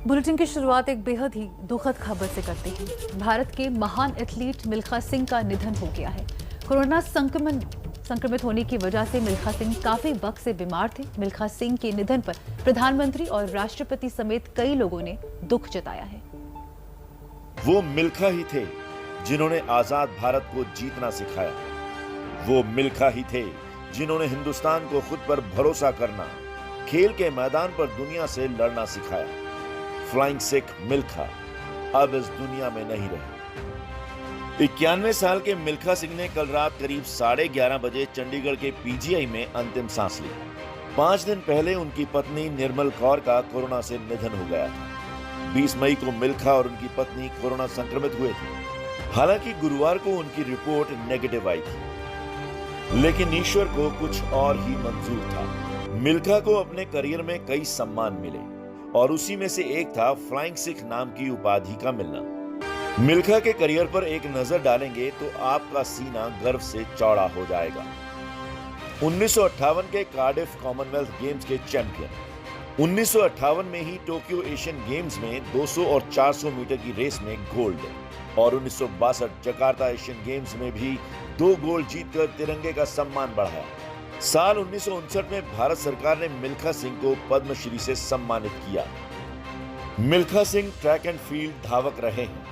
Bulletin की शुरुआत एक बेहद ही दुखद खबर से करते हैं। भारत के महान एथलीट मिल्खा सिंह का निधन हो गया है। कोरोना संक्रमित होने की वजह से मिल्खा सिंह काफी वक्त से बीमार थे। मिल्खा सिंह के निधन पर प्रधानमंत्री और राष्ट्रपति समेत कई लोगों ने दुख जताया है। वो मिल्खा ही थे जिन्होंने आजाद भारत को जीतना सिखाया। वो मिल्खा ही थे जिन्होंने हिंदुस्तान को खुद पर भरोसा करना, खेल के मैदान पर दुनिया से लड़ना सिखाया। फ्लाइंग सिख मिल्खा अब इस दुनिया में नहीं रहे। 91 साल के मिल्खा सिंह ने कल रात करीब 11:30 बजे चंडीगढ़ के पीजीआई में अंतिम सांस ली। 5 दिन पहले उनकी पत्नी निर्मल कौर का कोरोना से निधन हो गया था। 20 मई को मिल्खा और उनकी पत्नी कोरोना संक्रमित हुए थे। हालांकि गुरुवार को उनकी रिपोर्ट नेगेटिव आई थी, लेकिन ईश्वर को कुछ और ही मंजूर था। मिल्खा को अपने करियर में कई सम्मान मिले और उसी में से एक था फ्लाइंग सिख नाम की उपाधि का मिलना। मिल्खा के करियर पर एक नजर डालेंगे तो आपका सीना गर्व से चौड़ा हो जाएगा। 1958 के कार्डिफ कॉमनवेल्थ गेम्स के चैंपियन, 1958 में ही टोक्यो एशियन गेम्स में 200 और 400 मीटर की रेस में गोल्ड और 1962 जकार्ता एशियन गेम्स में भी 2 गोल्ड जीतकर तिरंगे का सम्मान बढ़ाया। साल 1959 में भारत सरकार ने मिल्खा सिंह को पद्मश्री से सम्मानित किया। Milkha Singh track and field धावक रहे हैं।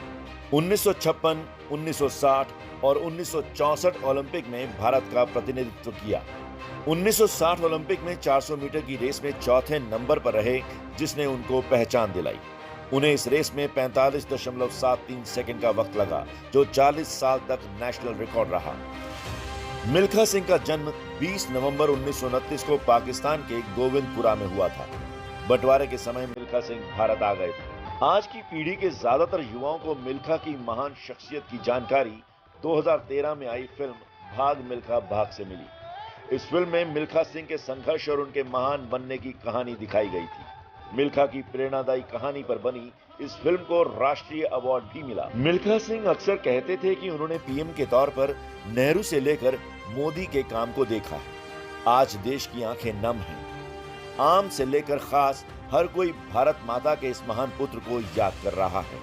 1956, 1960 और 1964 ओलंपिक में भारत का प्रतिनिधित्व किया। 1960 ओलंपिक में 400 मीटर की रेस में चौथे नंबर पर रहे, जिसने उनको पहचान दिलाई। उन्हें इस रेस में 45.73 सेकंड का वक्त लगा, जो 40 साल तक नेशनल रिकॉर्ड रहा। मिल्खा सिंह का जन्म 20 नवंबर 1929 को पाकिस्तान के गोविंदपुरा में हुआ था। बंटवारे के समय मिल्खा सिंह भारत आ गए थे। आज की पीढ़ी के ज्यादातर युवाओं को मिल्खा की महान शख्सियत की जानकारी 2013 में आई फिल्म भाग मिल्खा भाग से मिली। इस फिल्म में मिल्खा सिंह के संघर्ष और उनके महान बनने की कहानी दिखाई गई थी। मिल्खा की प्रेरणादायी कहानी पर बनी इस फिल्म को राष्ट्रीय अवार्ड भी मिला। मिल्खा सिंह अक्सर कहते थे कि उन्होंने पीएम के तौर पर नेहरू से लेकर मोदी के काम को देखा है। आज देश की आंखें नम हैं। आम से लेकर खास हर कोई भारत माता के इस महान पुत्र को याद कर रहा है,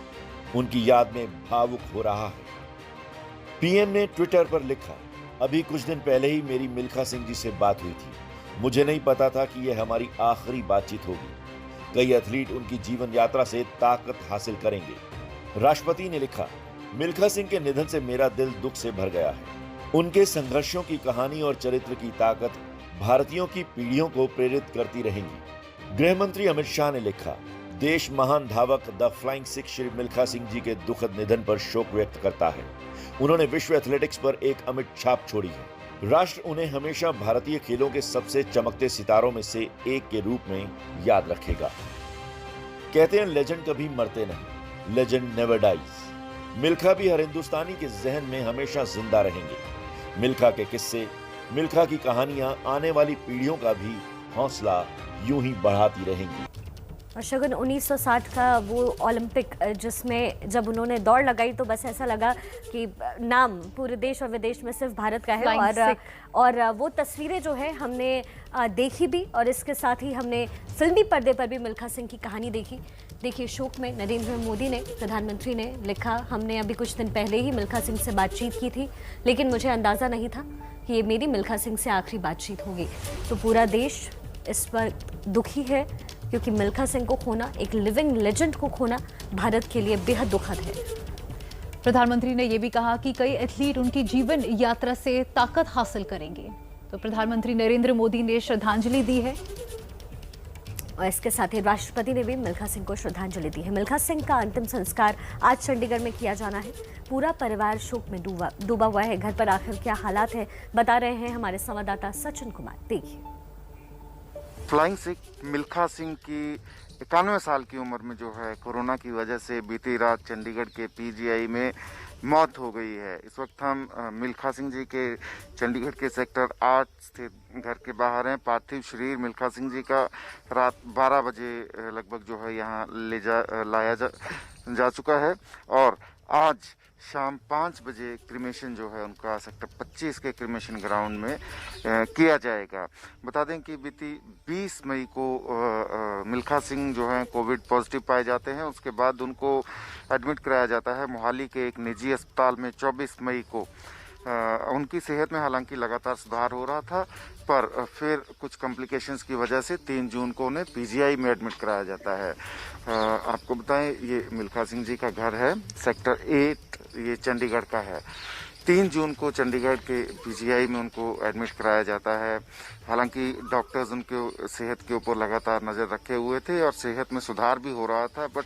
उनकी याद में भावुक हो रहा है। पीएम ने ट्विटर पर लिखा, अभी कुछ दिन पहले ही मेरी मिल्खा सिंह जी से बात हुई थी। मुझे नहीं पता था कि यह हमारी आखिरी बातचीत होगी। कई एथलीट उनकी जीवन यात्रा से ताकत हासिल करेंगे। राष्ट्रपति ने लिखा, मिल्खा सिंह के निधन से मेरा दिल दुख से भर गया है। उनके संघर्षों की कहानी और चरित्र की ताकत भारतीयों की पीढ़ियों को प्रेरित करती रहेंगी। गृह मंत्री अमित शाह ने लिखा, देश महान धावक द फ्लाइंग सिख श्री मिल्खा सिंह जी के दुखद निधन पर शोक व्यक्त करता है। उन्होंने विश्व एथलेटिक्स पर एक अमिट छाप छोड़ी है। राष्ट्र उन्हें हमेशा भारतीय खेलों के सबसे चमकते सितारों में से एक के रूप में याद रखेगा। कहते हैं लेजेंड कभी मरते नहीं, लेजेंड नेवर डाइज। मिल्खा भी हर हिंदुस्तानी के जहन में हमेशा जिंदा रहेंगे। मिल्खा के किस्से, मिल्खा की कहानियां आने वाली पीढ़ियों का भी हौसला यूं ही बढ़ाती रहेंगी। और शगुन 1960 का वो ओलंपिक जिसमें जब उन्होंने दौड़ लगाई तो बस ऐसा लगा कि नाम पूरे देश और विदेश में सिर्फ भारत का है। और वो तस्वीरें जो है हमने देखी भी, और इसके साथ ही हमने फिल्मी पर्दे पर भी मिल्खा सिंह की कहानी देखी। देखिए, शोक में नरेंद्र मोदी ने, प्रधानमंत्री ने लिखा, हमने अभी कुछ दिन पहले ही मिल्खा सिंह से बातचीत की थी, लेकिन मुझे अंदाज़ा नहीं था कि ये मेरी मिल्खा सिंह से आखिरी बातचीत होगी। तो पूरा देश इस पर दुखी है, क्योंकि मिल्खा सिंह को खोना, एक लिविंग लेजेंड को खोना भारत के लिए बेहद दुखद है। प्रधानमंत्री ने यह भी कहा कि कई एथलीट उनकी जीवन यात्रा से ताकत हासिल करेंगे। तो प्रधानमंत्री नरेंद्र मोदी ने श्रद्धांजलि दी है और इसके साथ ही राष्ट्रपति ने भी मिल्खा सिंह को श्रद्धांजलि दी है। मिल्खा सिंह का अंतिम संस्कार आज चंडीगढ़ में किया जाना है। पूरा परिवार शोक में डूबा हुआ है। घर पर आखिर क्या हालात है, बता रहे हैं हमारे संवाददाता सचिन कुमार। देखिए, फ्लाइंग सिख मिल्खा सिंह की 91 साल की उम्र में जो है कोरोना की वजह से बीती रात चंडीगढ़ के पीजीआई में मौत हो गई है। इस वक्त हम मिल्खा सिंह जी के चंडीगढ़ के सेक्टर 8 स्थित घर के बाहर हैं। पार्थिव शरीर मिल्खा सिंह जी का रात 12 बजे लगभग जो है यहाँ लाया जा चुका है और आज शाम 5 बजे क्रिमेशन जो है उनका सेक्टर 25 के क्रिमेशन ग्राउंड में किया जाएगा। बता दें कि बीती 20 मई को मिल्खा सिंह जो है कोविड पॉजिटिव पाए जाते हैं। उसके बाद उनको एडमिट कराया जाता है मोहाली के एक निजी अस्पताल में 24 मई को। उनकी सेहत में हालांकि लगातार सुधार हो रहा था, पर फिर कुछ कॉम्प्लिकेशंस की वजह से 3 जून को उन्हें पीजीआई में एडमिट कराया जाता है। आपको बताएं, ये मिल्खा सिंह जी का घर है, सेक्टर 8, ये चंडीगढ़ का है। 3 जून को चंडीगढ़ के पीजीआई में उनको एडमिट कराया जाता है। हालांकि डॉक्टर्स उनके सेहत के ऊपर लगातार नज़र रखे हुए थे और सेहत में सुधार भी हो रहा था, बट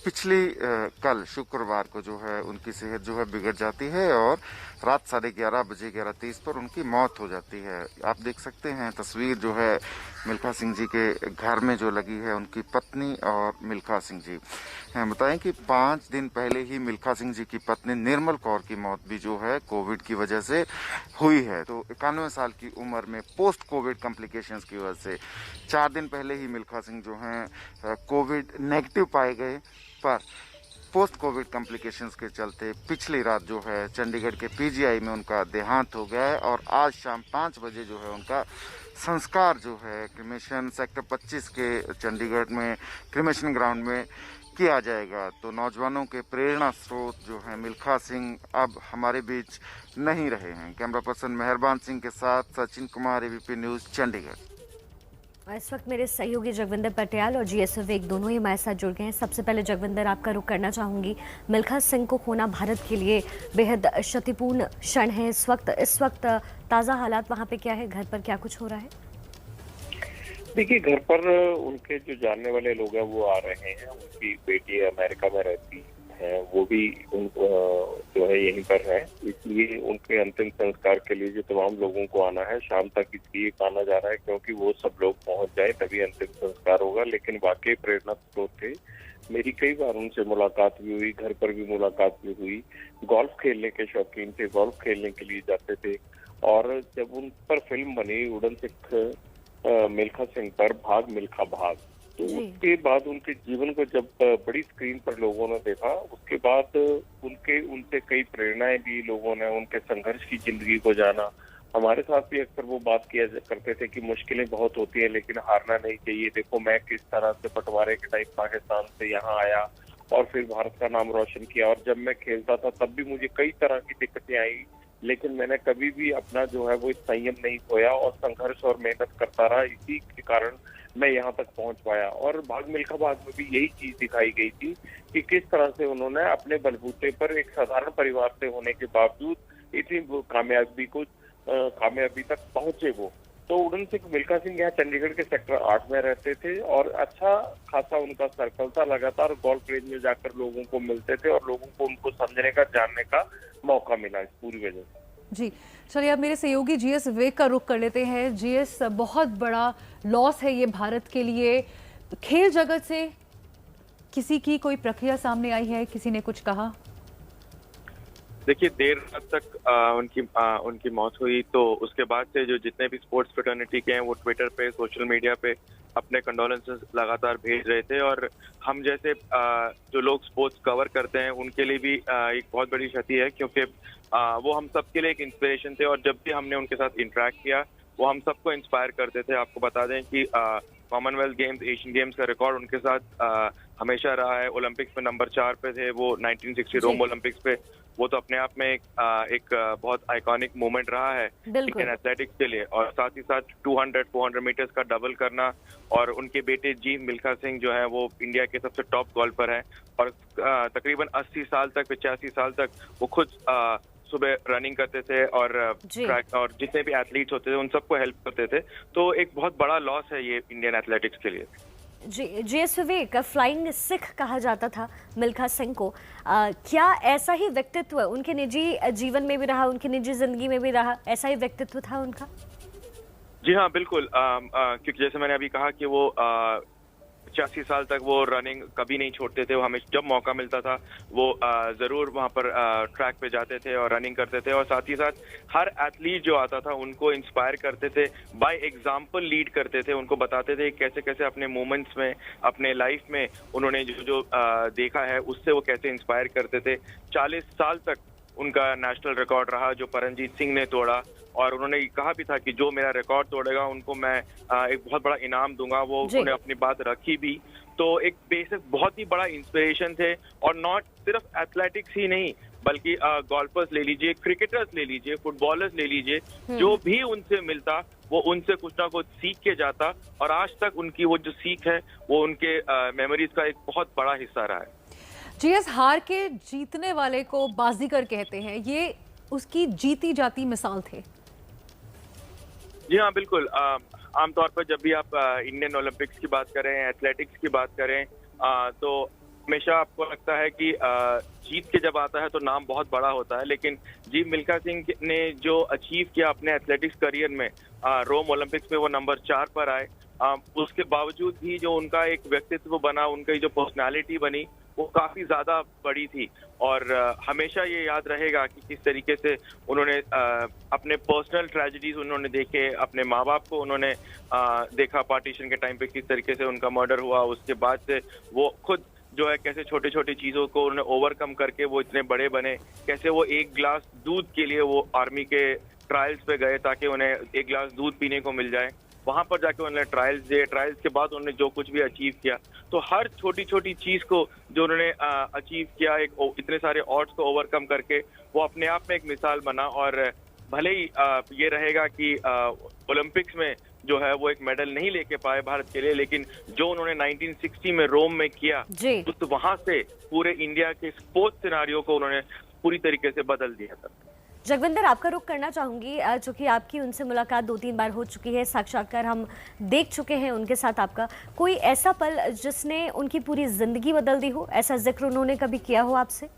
कल शुक्रवार को जो है उनकी सेहत जो है बिगड़ जाती है और रात 11:30 बजे 11:30 पर उनकी मौत हो जाती है। आप देख सकते हैं तस्वीर जो है मिल्खा सिंह जी के घर में जो लगी है, उनकी पत्नी और मिल्खा सिंह जी। बताएं कि 5 दिन पहले ही मिल्खा सिंह जी की पत्नी निर्मल कौर की मौत भी जो है कोविड की वजह से हुई है। तो 91 साल की उम्र में पोस्ट कोविड कॉम्प्लिकेशंस की वजह से 4 दिन पहले ही मिल्खा सिंह जो हैं कोविड नेगेटिव पाए गए, पर पोस्ट कोविड कॉम्प्लिकेशंस के चलते पिछली रात जो है चंडीगढ़ के पीजीआई में उनका देहांत हो गया है और आज शाम 5 बजे जो है उनका संस्कार जो है क्रिमेशन सेक्टर 25 के चंडीगढ़ में क्रिमेशन ग्राउंड में किया जाएगा। तो नौजवानों के प्रेरणा स्रोत जो है मिल्खा सिंह अब हमारे बीच नहीं रहे हैं। कैमरा पर्सन मेहरबान सिंह के साथ सचिन कुमार, एबीपी न्यूज़, चंडीगढ़। और इस वक्त मेरे सहयोगी जगविंदर पटियाल और जीएस विवेक दोनों ही हमारे साथ जुड़ गए हैं। सबसे पहले जगविंदर, आपका रुख करना चाहूँगी। मिल्खा सिंह को खोना भारत के लिए बेहद क्षतिपूर्ण क्षण है। इस वक्त ताज़ा हालात वहाँ पे क्या है, घर पर क्या कुछ हो रहा है? देखिए, घर पर उनके जो जानने वाले लोग हैं वो आ रहे हैं। उनकी बेटी अमेरिका में रहती है, वो भी जो है यहीं पर है, इसलिए उनके अंतिम संस्कार के लिए जो तमाम लोगों को आना है, शाम तक इसलिए आना जा रहा है क्योंकि वो सब लोग पहुंच जाए तभी अंतिम संस्कार होगा। लेकिन वाकई प्रेरणा स्रोत थे। मेरी कई बार उनसे मुलाकात भी हुई, घर पर भी मुलाकात भी हुई। गोल्फ खेलने के शौकीन थे, गोल्फ खेलने के लिए जाते थे और जब उन पर फिल्म बनी उड़न सिख मिल्खा सिंह पर, भाग मिल्खा भाग, तो उसके बाद उनके जीवन को जब बड़ी स्क्रीन पर लोगों ने देखा, उसके बाद उनसे कई प्रेरणाएं ली लोगों ने, उनके संघर्ष की जिंदगी को जाना। हमारे साथ भी अक्सर वो बात किया करते थे कि मुश्किलें बहुत होती हैं लेकिन हारना नहीं चाहिए। देखो, मैं किस तरह से बंटवारे के टाइम पाकिस्तान से यहाँ आया और फिर भारत का नाम रोशन किया, और जब मैं खेलता था तब भी मुझे कई तरह की दिक्कतें आई, लेकिन मैंने कभी भी अपना जो है वो संयम नहीं खोया और संघर्ष और मेहनत करता रहा। इसी के कारण मैं यहाँ तक पहुँच पाया। और भाग मिल्खा भाग में भी यही चीज दिखाई गई थी कि किस तरह से उन्होंने अपने बलबूते पर एक साधारण परिवार से होने के बावजूद इतनी कामयाबी तक पहुंचे वो। तो उड़न सिख मिल्खा सिंह यहाँ चंडीगढ़ के सेक्टर 8 में रहते थे और अच्छा खासा उनका सर्कल था। लगातार गोल्फ रेंज में जाकर लोगों को मिलते थे और लोगों को उनको समझने का, जानने का मौका मिला इस पूरी वजह से। जी, चलिए अब मेरे सहयोगी जीएस विवेक का रुख कर लेते हैं। जीएस, बहुत बड़ा लॉस है ये भारत के लिए। खेल जगत से किसी की कोई प्रक्रिया सामने आई है, किसी ने कुछ कहा? देखिए, देर रात तक उनकी मौत हुई, तो उसके बाद से जो जितने भी स्पोर्ट्स फ्रेटर्निटी के हैं वो ट्विटर पे, सोशल मीडिया पे अपने कंडोलेंसेस लगातार भेज रहे थे। और हम जैसे जो लोग स्पोर्ट्स कवर करते हैं उनके लिए भी एक बहुत बड़ी क्षति है, क्योंकि वो हम सबके लिए एक इंस्पिरेशन थे और जब भी हमने उनके साथ इंटरेक्ट किया वो हम सबको इंस्पायर करते थे। आपको बता दें कि कॉमनवेल्थ गेम्स, एशियन गेम्स का रिकॉर्ड उनके साथ हमेशा रहा है। ओलंपिक्स में नंबर 4 पे थे वो, 1960 रोम ओलंपिक्स पे। वो तो अपने आप में एक बहुत आइकॉनिक मोमेंट रहा है इंडियन एथलेटिक्स के लिए। और साथ ही साथ 200-400 मीटर्स का डबल करना। और उनके बेटे जी मिल्खा सिंह जो है वो इंडिया के सबसे टॉप गोल्फर हैं और तकरीबन 80 साल तक, 85 साल तक वो खुद सुबह रनिंग करते थे और ट्रैक और जितने भी एथलीट्स होते थे उन सबको हेल्प करते थे। तो एक बहुत बड़ा लॉस है ये इंडियन एथलेटिक्स के लिए। जीएस विवेक, फ्लाइंग सिख कहा जाता था मिल्खा सिंह को। क्या ऐसा ही व्यक्तित्व उनके निजी जीवन में भी रहा, उनकी निजी जिंदगी में भी रहा, ऐसा ही व्यक्तित्व था उनका? जी हाँ, बिल्कुल। क्योंकि जैसे मैंने अभी कहा कि वो 85 साल तक वो रनिंग कभी नहीं छोड़ते थे। वो हमें जब मौका मिलता था वो ज़रूर वहाँ पर ट्रैक पे जाते थे और रनिंग करते थे, और साथ ही साथ हर एथलीट जो आता था उनको इंस्पायर करते थे, बाय एग्जाम्पल लीड करते थे, उनको बताते थे कैसे कैसे अपने मोमेंट्स में, अपने लाइफ में उन्होंने जो जो देखा है उससे वो कैसे इंस्पायर करते थे। 40 साल तक उनका नेशनल रिकॉर्ड रहा जो परमजीत सिंह ने तोड़ा, और उन्होंने कहा भी था कि जो मेरा रिकॉर्ड तोड़ेगा उनको मैं एक बहुत बड़ा इनाम दूंगा। वो उन्होंने अपनी बात रखी भी। तो एक बेसिक बहुत ही बड़ा इंस्पिरेशन थे, और नॉट सिर्फ एथलेटिक्स ही नहीं बल्कि गोल्फर्स ले लीजिए, क्रिकेटर्स ले लीजिए, फुटबॉलर्स ले लीजिए, जो भी उनसे मिलता वो उनसे कुछ ना कुछ सीख के जाता, और आज तक उनकी वो जो सीख है वो उनके मेमोरीज का एक बहुत बड़ा हिस्सा रहा है। जीएस, हार के जीतने वाले को बाजीगर कहते हैं, ये उसकी जीती जाती मिसाल थे। जी हाँ, बिल्कुल। आमतौर पर जब भी आप इंडियन ओलंपिक्स की बात करें, एथलेटिक्स की बात करें, तो हमेशा आपको लगता है कि जीत के जब आता है तो नाम बहुत बड़ा होता है, लेकिन जी मिल्खा सिंह ने जो अचीव किया अपने एथलेटिक्स करियर में, रोम ओलंपिक्स में वो नंबर 4 पर आए, उसके बावजूद भी जो उनका एक व्यक्तित्व बना, उनकी जो पर्सनालिटी बनी वो काफी ज्यादा बड़ी थी। और हमेशा ये याद रहेगा कि किस तरीके से उन्होंने अपने पर्सनल ट्रेजेडीज उन्होंने देखे, अपने माँ बाप को उन्होंने देखा पार्टीशन के टाइम पे किस तरीके से उनका मर्डर हुआ, उसके बाद से वो खुद जो है कैसे छोटे छोटे चीजों को उन्होंने ओवरकम करके वो इतने बड़े बने, कैसे वो एक गिलास दूध के लिए वो आर्मी के ट्रायल्स पे गए ताकि उन्हें एक गिलास दूध पीने को मिल जाए, वहां पर जाके उन्होंने ट्रायल्स दिए, ट्रायल्स के बाद उन्होंने जो कुछ भी अचीव किया, तो हर छोटी छोटी चीज को जो उन्होंने अचीव किया, एक इतने सारे ऑड्स को ओवरकम करके, वो अपने आप में एक मिसाल बना। और भले ही ये रहेगा कि ओलंपिक्स में जो है वो एक मेडल नहीं लेके पाए भारत के लिए, लेकिन जो उन्होंने 1960 में रोम में किया, तो वहां से पूरे इंडिया के स्पोर्ट्स सिनारियो को उन्होंने पूरी तरीके से बदल दिया था। जगविंदर, आपका रुख करना चाहूंगी, चूंकि आपकी उनसे मुलाकात 2-3 बार हो चुकी है, साक्षात्कार हम देख चुके हैं उनके साथ आपका। कोई ऐसा पल जिसने उनकी पूरी जिंदगी बदल दी हो, ऐसा जिक्र उन्होंने कभी किया हो आपसे?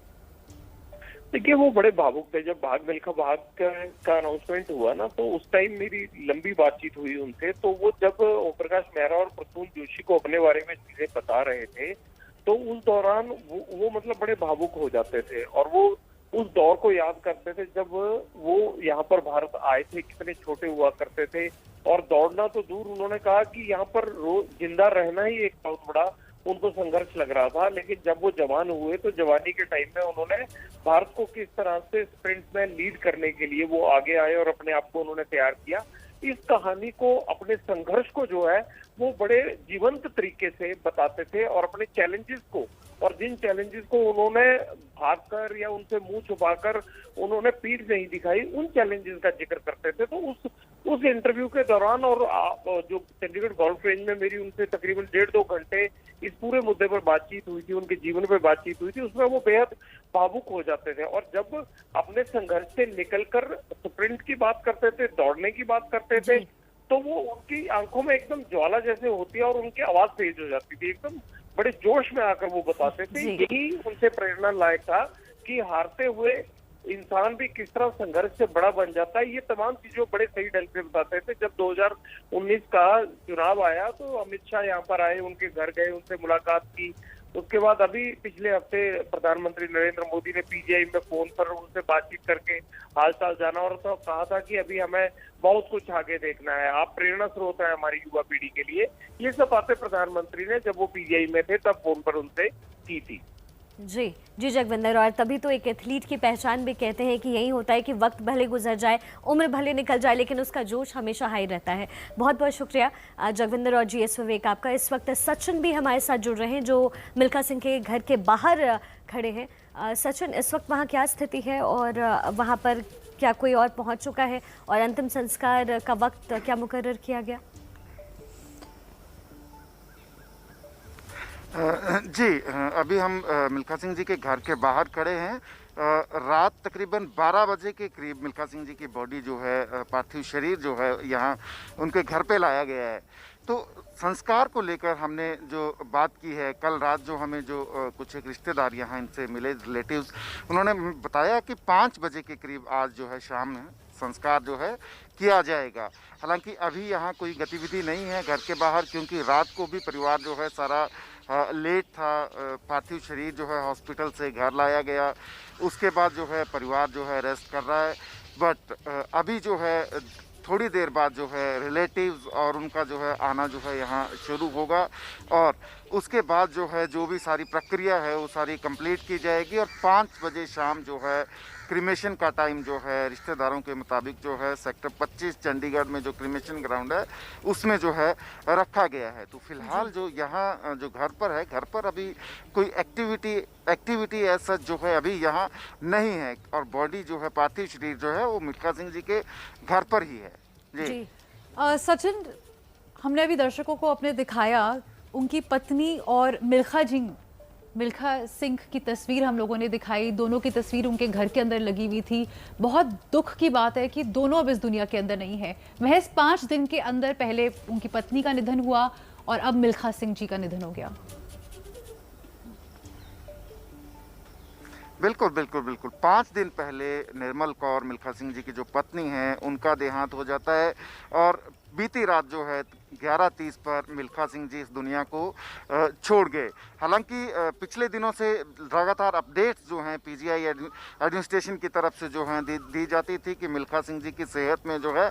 देखिए, वो बड़े भावुक थे। जब भाग मिल्खा भाग का अनाउंसमेंट हुआ ना, तो उस टाइम मेरी लंबी बातचीत हुई उनसे। तो वो जब ओम प्रकाश मेहरा और प्रसून जोशी को अपने बारे में चीजें बता रहे थे, तो उस दौरान वो मतलब बड़े भावुक हो जाते थे, और वो उस दौर को याद करते थे जब वो यहाँ पर भारत आए थे, कितने छोटे हुआ करते थे, और दौड़ना तो दूर, उन्होंने कहा कि यहाँ पर रोज जिंदा रहना ही एक बहुत बड़ा उनको संघर्ष लग रहा था। लेकिन जब वो जवान हुए तो जवानी के टाइम में उन्होंने भारत को किस तरह से स्प्रिंट में लीड करने के लिए वो आगे आए और अपने आप को उन्होंने तैयार किया। इस कहानी को, अपने संघर्ष को जो है वो बड़े जीवंत तरीके से बताते थे, और अपने चैलेंजेस को, और जिन चैलेंजेस को उन्होंने भागकर या उनसे मुंह छुपाकर उन्होंने पीठ नहीं दिखाई, उन चैलेंजेस का जिक्र करते थे। तो उस इंटरव्यू के दौरान, और जो चंडीगढ़ गोल्फ रेंज में मेरी उनसे तकरीबन 1.5-2 घंटे इस पूरे मुद्दे पर बातचीत हुई थी, उनके जीवन पर बातचीत हुई थी, उसमें वो बेहद भावुक हो जाते थे। और जब अपने संघर्ष से निकलकर स्प्रिंट की बात करते थे, दौड़ने की बात करते थे, तो वो उनकी आंखों में एकदम ज्वाला जैसे होती है और उनकी आवाज तेज हो जाती थी, एकदम बड़े जोश में आकर वो बताते थे। यही उनसे प्रेरणा लायक था कि हारते हुए इंसान भी किस तरह संघर्ष से बड़ा बन जाता है। ये तमाम चीजों बड़े सही ढंग से बताते थे। जब 2019 का चुनाव आया तो अमित शाह यहाँ पर आए, उनके घर गए, उनसे मुलाकात की। उसके बाद अभी पिछले हफ्ते प्रधानमंत्री नरेंद्र मोदी ने पीजीआई में फोन पर उनसे बातचीत करके हालचाल जाना, और तो कहा था कि अभी हमें बहुत कुछ आगे देखना है, आप प्रेरणा स्रोत है हमारी युवा पीढ़ी के लिए। ये सब बातें प्रधानमंत्री ने जब वो पीजीआई में थे तब फोन पर उनसे की थी। जी जगविंदर, और तभी तो एक एथलीट की पहचान भी कहते हैं कि यही होता है कि वक्त भले गुजर जाए, उम्र भले निकल जाए, लेकिन उसका जोश हमेशा हाई रहता है। बहुत बहुत शुक्रिया जगविंदर और जीएस विवेक आपका। इस वक्त सचिन भी हमारे साथ जुड़ रहे हैं जो मिल्खा सिंह के घर के बाहर खड़े हैं। सचिन, इस वक्त वहाँ क्या स्थिति है, और वहाँ पर क्या कोई और पहुँच चुका है, और अंतिम संस्कार का वक्त क्या मुकर्रर किया गया? जी, अभी हम मिल्खा सिंह जी के घर के बाहर खड़े हैं। रात तकरीबन 12 बजे के करीब मिल्खा सिंह जी की बॉडी जो है, पार्थिव शरीर जो है, यहाँ उनके घर पे लाया गया है। तो संस्कार को लेकर हमने जो बात की है, कल रात जो हमें जो कुछ एक रिश्तेदार यहाँ इनसे मिले, रिलेटिव्स, उन्होंने बताया कि 5 बजे के करीब आज जो है शाम में संस्कार जो है किया जाएगा। हालांकि अभी यहाँ कोई गतिविधि नहीं है घर के बाहर, क्योंकि रात को भी परिवार जो है सारा लेट था। पार्थिव शरीर जो है हॉस्पिटल से घर लाया गया, उसके बाद जो है परिवार जो है रेस्ट कर रहा है। बट अभी जो है थोड़ी देर बाद जो है रिलेटिव्स और उनका जो है आना जो है यहाँ शुरू होगा, और उसके बाद जो है जो भी सारी प्रक्रिया है वो सारी कंप्लीट की जाएगी। और 5 बजे शाम जो है क्रिमेशन का टाइम जो है रिश्तेदारों के मुताबिक जो है सेक्टर 25 चंडीगढ़ में जो क्रिमेशन ग्राउंड है उसमें जो है रखा गया है। तो फिलहाल जो यहाँ जो घर पर है, घर पर अभी कोई एक्टिविटी ऐसा जो है अभी यहाँ नहीं है, और बॉडी जो है पार्थिव शरीर जो है वो मिल्खा सिंह जी के घर पर ही है। जी सचिन, हमने अभी दर्शकों को अपने दिखाया उनकी पत्नी और मिल्खा सिंह की तस्वीर हम लोगों ने दिखाई। दोनों की तस्वीर उनके घर के अंदर लगी हुई थी। बहुत दुख की बात है कि दोनों अब इस दुनिया के अंदर नहीं है। महज 5 दिन के अंदर पहले उनकी पत्नी का निधन हुआ और अब मिल्खा सिंह जी का निधन हो गया। बिल्कुल बिल्कुल बिल्कुल 5 दिन पहले निर्मल कौर मिल्खा सिंह जी की जो पत्नी हैं उनका देहांत हो जाता है, और बीती रात जो है 11:30 पर मिल्खा सिंह जी इस दुनिया को छोड़ गए। हालांकि पिछले दिनों से लगातार अपडेट्स जो हैं पीजीआई एडमिनिस्ट्रेशन की तरफ से जो हैं दी जाती थी कि मिल्खा सिंह जी की सेहत में जो है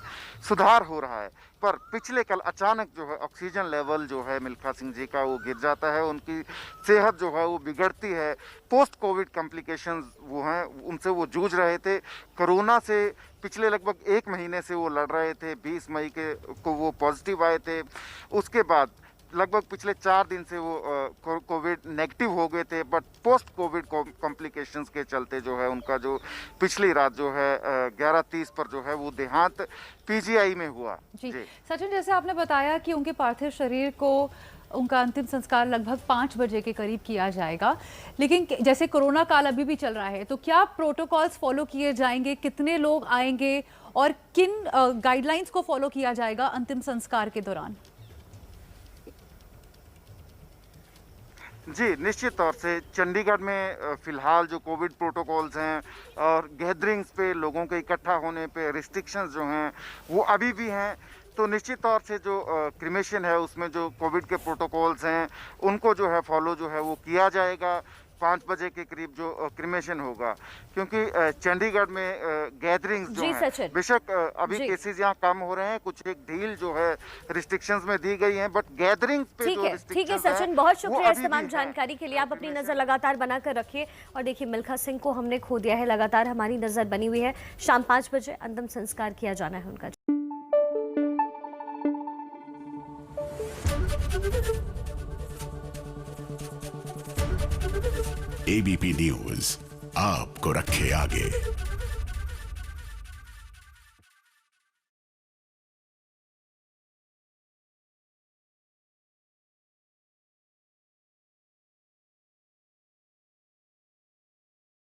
सुधार हो रहा है, पर पिछले कल अचानक जो है ऑक्सीजन लेवल जो है मिल्खा सिंह जी का वो गिर जाता है, उनकी सेहत जो है वो बिगड़ती है। पोस्ट कोविड कॉम्प्लिकेशंस वो हैं, उनसे वो जूझ रहे थे। कोरोना से पिछले लगभग 1 महीने से वो लड़ रहे थे। 20 मई को वो पॉजिटिव आए थे। उसके बाद लगभग पिछले 4 दिन से वो कोविड नेगेटिव हो गए थे, बट पोस्ट कोविड कॉम्प्लिकेशंस के चलते जो है उनका जो पिछली रात जो है 11:30 पर जो है वो देहांत पीजीआई में हुआ। जी सचिन, जैसे आपने बताया कि उनके पार्थिव शरीर को उनका अंतिम संस्कार लगभग 5 बजे के करीब किया जाएगा, लेकिन जैसे कोरोना काल अभी भी चल रहा है तो क्या प्रोटोकॉल्स फॉलो किए जाएंगे, कितने लोग आएंगे और किन गाइडलाइंस को फॉलो किया जाएगा अंतिम संस्कार के दौरान? जी निश्चित तौर से चंडीगढ़ में फिलहाल जो कोविड प्रोटोकॉल्स हैं और गैदरिंग्स पे लोगों के इकट्ठा होने पे रिस्ट्रिक्शंस जो हैं वो अभी भी हैं। तो निश्चित तौर से जो क्रिमेशन है उसमें जो कोविड के प्रोटोकॉल्स हैं उनको जो है फॉलो जो है वो किया जाएगा। 5 बजे के करीब जो क्रिमेशन होगा, क्योंकि चंडीगढ़ में गैदरिंग्स जो हैं बेशक अभी केसेस यहाँ कम हो रहे हैं, कुछ एक ढील जो है रिस्ट्रिक्शंस में दी गई हैं, बट गैदरिंग्स पे जो रिस्ट्रिक्शंस ठीक है सचिन, बहुत शुक्रिया इस तमाम जानकारी के लिए। आप अपनी नजर लगातार बनाकर रखिए और देखिए मिल्खा सिंह को हमने खो दिया है, लगातार हमारी नजर बनी हुई है। शाम 5 बजे अंतिम संस्कार किया जाना है उनका। एबीपी न्यूज आपको रखे आगे।